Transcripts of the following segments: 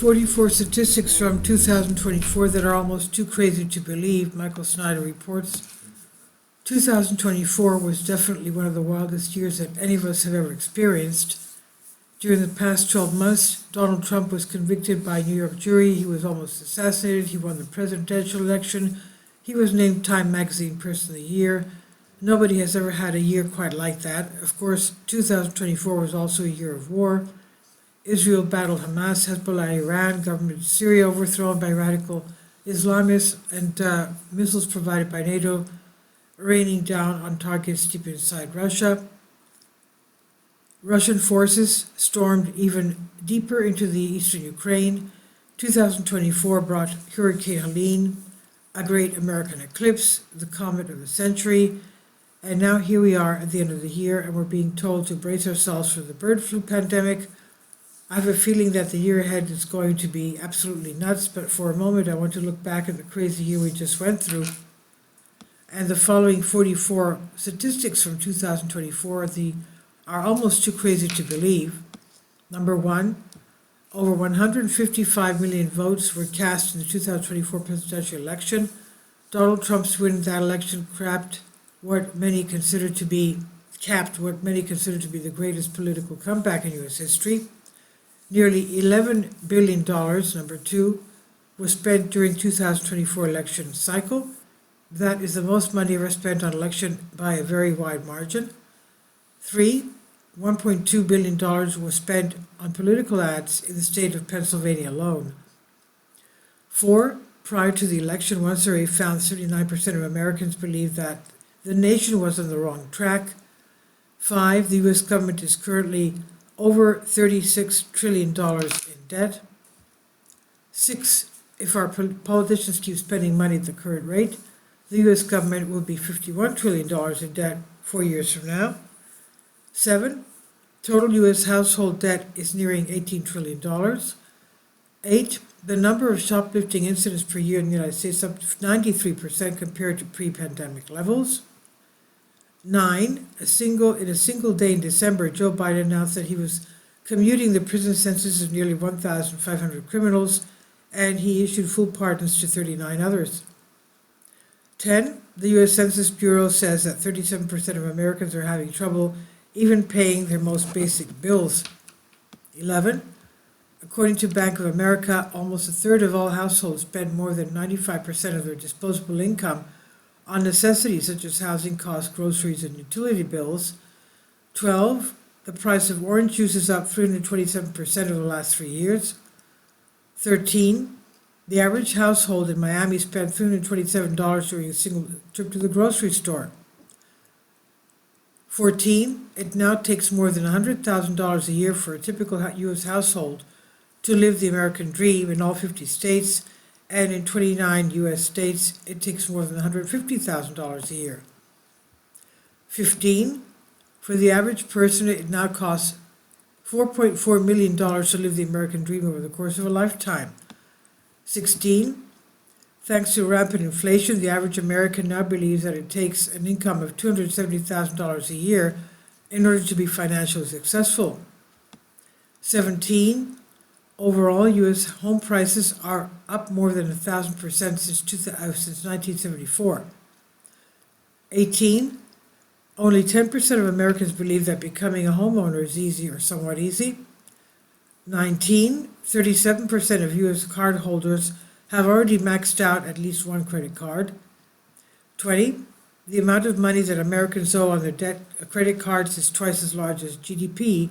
44 statistics from 2024 that are almost too crazy to believe, Michael Snyder reports. 2024 was definitely one of the wildest years that any of us have ever experienced. During the past 12 months, Donald Trump was convicted by a New York jury. He was almost assassinated. He won the presidential election. He was named Time Magazine Person of the Year. Nobody has ever had a year quite like that. Of course, 2024 was also a year of war. Israel battled Hamas, Hezbollah, Iran, government of Syria overthrown by radical Islamists, and missiles provided by NATO raining down on targets deep inside Russia. Russian forces stormed even deeper into the eastern Ukraine. 2024 brought Hurricane Helene, a great American eclipse, the comet of the century, and now here we are at the end of the year, and we're being told to brace ourselves for the bird flu pandemic. I have a feeling that the year ahead is going to be absolutely nuts, but for a moment I want to look back at the crazy year we just went through. And the following 44 statistics from 2024 are almost too crazy to believe. Number one, over 155 million votes were cast in the 2024 presidential election. Donald Trump's win in that election capped what many consider to be the greatest political comeback in U.S. history. Nearly $11 billion, number two, was spent during 2024 election cycle. That is the most money ever spent on election by a very wide margin. Three, $1.2 billion was spent on political ads in the state of Pennsylvania alone. Four, prior to the election, one survey found 79% of Americans believed that the nation was on the wrong track. Five, the U.S. government is currently over $36 trillion in debt. Six, if our politicians keep spending money at the current rate, the U.S. government will be $51 trillion in debt 4 years from now. Seven, total U.S. household debt is nearing $18 trillion. Eight, the number of shoplifting incidents per year in the United States up to 93% compared to pre-pandemic levels. Nine, in a single day in December, Joe Biden announced that he was commuting the prison sentences of nearly 1,500 criminals, and he issued full pardons to 39 others. 10, the U.S. Census Bureau says that 37% of Americans are having trouble even paying their most basic bills. 11, according to Bank of America, almost a third of all households spend more than 95% of their disposable income on necessities such as housing costs, groceries, and utility bills. 12, the price of orange juice is up 327% over the last 3 years. 13, the average household in Miami spent $327 during a single trip to the grocery store. 14, it now takes more than $100,000 a year for a typical U.S. household to live the American dream in all 50 states, and in 29 U.S. states, it takes more than $150,000 a year. 15, for the average person, it now costs $4.4 million to live the American dream over the course of a lifetime. 16, thanks to rampant inflation, the average American now believes that it takes an income of $270,000 a year in order to be financially successful. 17, overall, U.S. home prices are up more than 1,000% since 1974. 18, only 10% of Americans believe that becoming a homeowner is easy or somewhat easy. 19, 37% of U.S. cardholders have already maxed out at least one credit card. 20, the amount of money that Americans owe on their credit cards is twice as large as GDP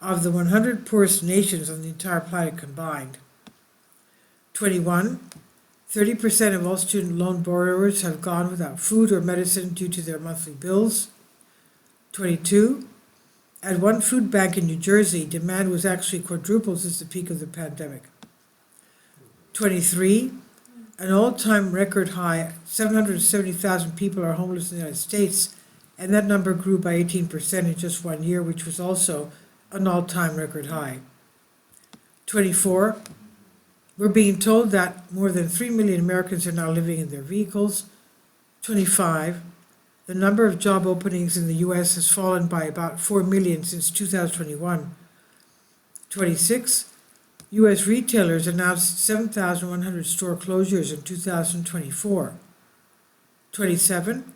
of the 100 poorest nations on the entire planet combined. 21, 30% of all student loan borrowers have gone without food or medicine due to their monthly bills. 22, at one food bank in New Jersey, demand was actually quadrupled since the peak of the pandemic. 23, an all-time record high, 770,000 people are homeless in the United States, and that number grew by 18% in just 1 year, which was also an all-time record high. 24, we're being told that more than 3 million Americans are now living in their vehicles. 25, the number of job openings in the U.S. has fallen by about 4 million since 2021. 26, U.S. retailers announced 7,100 store closures in 2024. 27.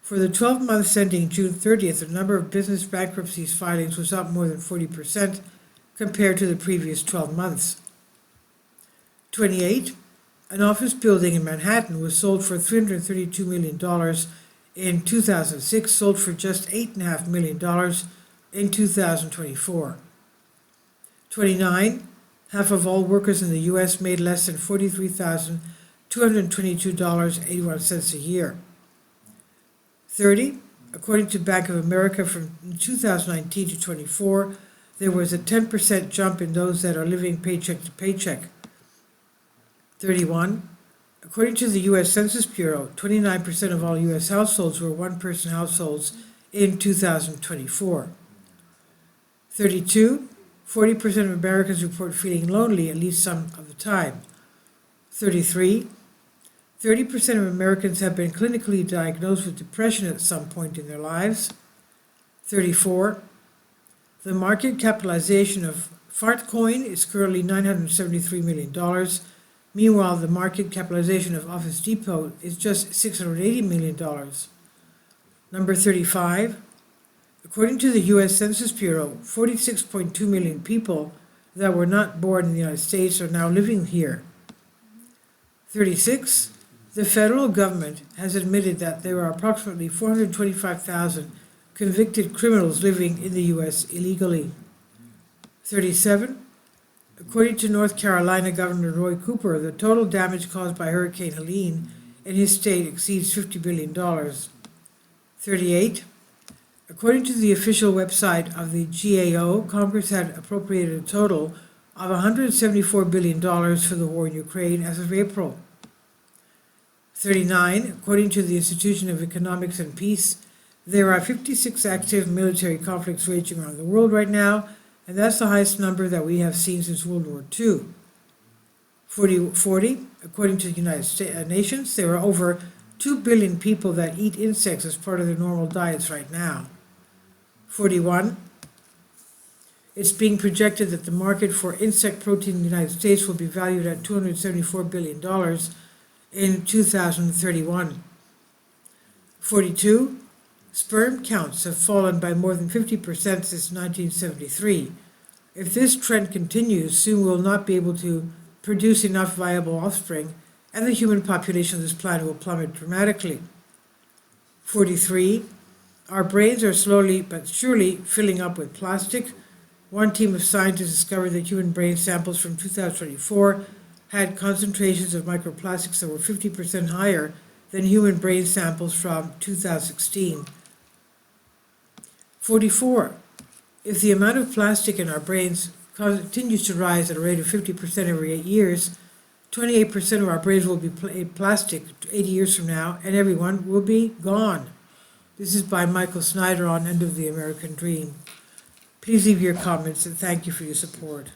For the 12 months ending June 30th, the number of business bankruptcies filings was up more than 40% compared to the previous 12 months. 28. An office building in Manhattan was sold for $332 million in 2006, sold for just $8.5 million in 2024. 29. Half of all workers in the U.S. made less than $43,222.81 a year. 30. According to Bank of America, from 2019 to 24, there was a 10% jump in those that are living paycheck to paycheck. 31. According to the U.S. Census Bureau, 29% of all U.S. households were one-person households in 2024. 32. 40% of Americans report feeling lonely at least some of the time. 33. 30% of Americans have been clinically diagnosed with depression at some point in their lives. 34. The market capitalization of Fartcoin is currently $973 million. Meanwhile, the market capitalization of Office Depot is just $680 million. Number 35. According to the U.S. Census Bureau, 46.2 million people that were not born in the United States are now living here. 36. The federal government has admitted that there are approximately 425,000 convicted criminals living in the U.S. illegally. 37. According to North Carolina Governor Roy Cooper, the total damage caused by Hurricane Helene in his state exceeds $50 billion. 38. According to the official website of the GAO, Congress had appropriated a total of $174 billion for the war in Ukraine as of April. 39. According to the Institution of Economics and Peace, there are 56 active military conflicts raging around the world right now, and that's the highest number that we have seen since World War II. 40. According to the United Nations, there are over 2 billion people that eat insects as part of their normal diets right now. 41. It's being projected that the market for insect protein in the United States will be valued at $274 billion in 2031. 42. Sperm counts have fallen by more than 50% since 1973. If this trend continues, soon we will not be able to produce enough viable offspring, and the human population of this planet will plummet dramatically. 43. Our brains are slowly but surely filling up with plastic. One team of scientists discovered that human brain samples from 2024 had concentrations of microplastics that were 50% higher than human brain samples from 2016. 44. If the amount of plastic in our brains continues to rise at a rate of 50% every 8 years, 28% of our brains will be plastic 80 years from now, and everyone will be gone. This is by Michael Snyder on End of the American Dream. Please leave your comments, and thank you for your support.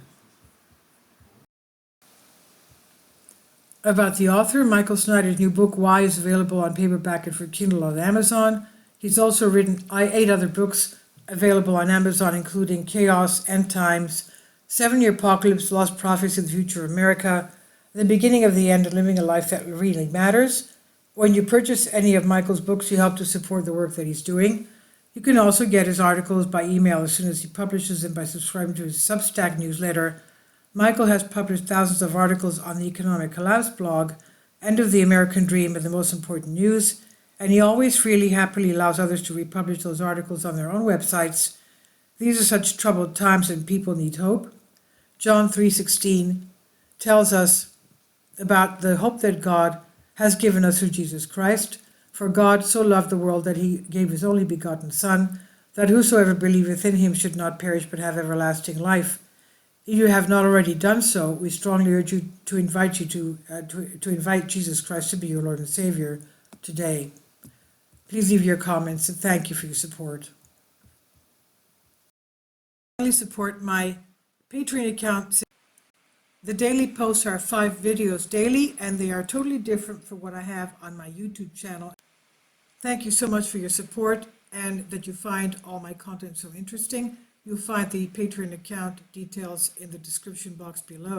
About the author, Michael Snyder's new book, Why, is available on paperback and for Kindle on Amazon. He's also written 8 other books available on Amazon, including Chaos, End Times, 7-Year Apocalypse, Lost Prophets in the Future of America, The Beginning of the End, and Living a Life That Really Matters. When you purchase any of Michael's books, you help to support the work that he's doing. You can also get his articles by email as soon as he publishes them by subscribing to his Substack newsletter. Michael has published thousands of articles on the Economic Collapse blog, End of the American Dream, and the Most Important News, and he always freely, happily allows others to republish those articles on their own websites. These are such troubled times and people need hope. John 3:16 tells us about the hope that God has given us through Jesus Christ. For God so loved the world that he gave his only begotten Son, that whosoever believeth in him should not perish but have everlasting life. If you have not already done so, we strongly urge you to invite Jesus Christ to be your Lord and Savior today. Please leave your comments, and thank you for your support. Please support my Patreon account. The daily posts are 5 videos daily, and they are totally different from what I have on my YouTube channel. Thank you so much for your support and that you find all my content so interesting. You'll find the Patreon account details in the description box below.